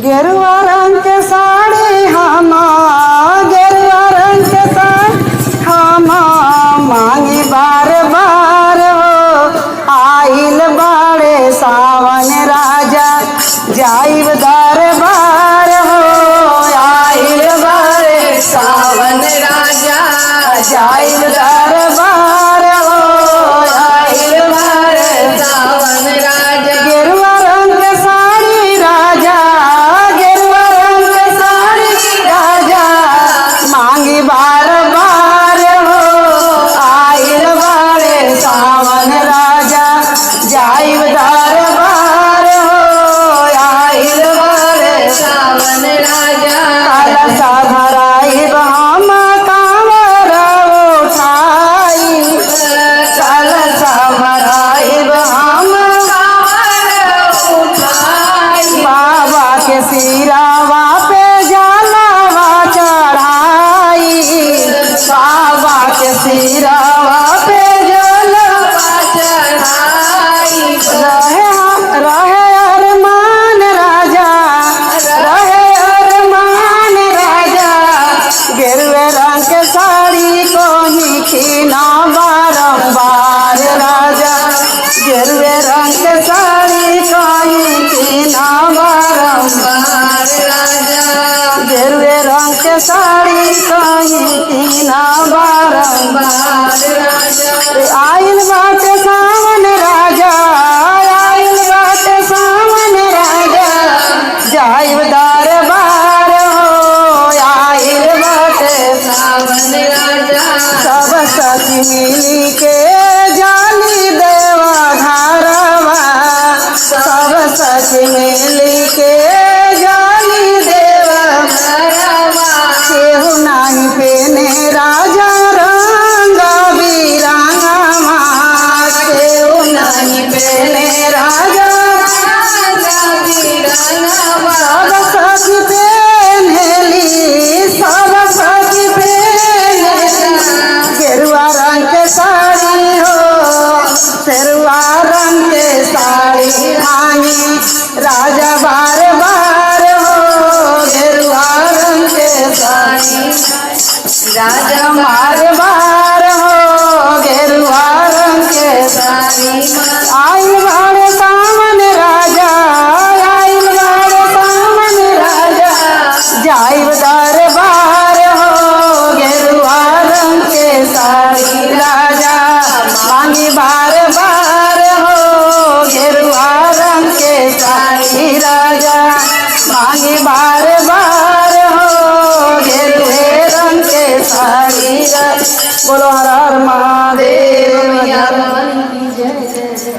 गेरुआ रंग के साड़ी हमा गेरुआ रंग के साड़ी हमा मांगी बार बार हो आइल बाड़े सावन राजा जाइब दरबार हो आइल बाड़े सावन राजा जाइब दरबार हो आइल बाड़े सावन राजा गेरुआ रंग के साड़ी राजा गेरुआ रंग के साड़ी राजा मांगी बार बार हो आइल बाड़े सावन राजा जाइब दरबार हो आइल बाड़े सावन राजा कलशा भराइब हम कांवर उठाई कलशा भराइब हम बाबा के सिरावा पे जलावा चढ़ाई बाबा के सिरावा पे जलावा रहे अरमान राजा रहे अरमान राजा गेरुए रंग के साड़ी को ही खीना बारंबार राजा गेरुए रंग के साड़ी को ही खीना बारंबार गेरुए रंग के साड़ी को ही खीना बारंबार आइल बाटे सावन राजा आइल बाटे सावन राजा जाइब दरबार हो आइल बाटे सावन राजा सब सखी मिली के जाली देवा घरवा सब सखी मिली के जाली देवा केहू नाही पेने राजा रंग बिरंगवा केहू नाही पेने राजा सब सखी पेनेली सब सखी पेनेली गेरुआ रंग के साड़ी हो शेरुआ रंग के साड़ी भांगी राजा बार बार हो गेरुआ रंग के साड़ी राजा बार बार हो गेरुआ रंग के साड़ी आइल बाड़े सावन राजा आइल बाड़े सावन राजा जाइब दरबार हो गेरुआ रंग के साड़ी राजा मांगी बार बार हो गेरुआ रंग के साड़ी राजा मांगी बार बार हो गेरुए रंग के साड़ी राजा बोलो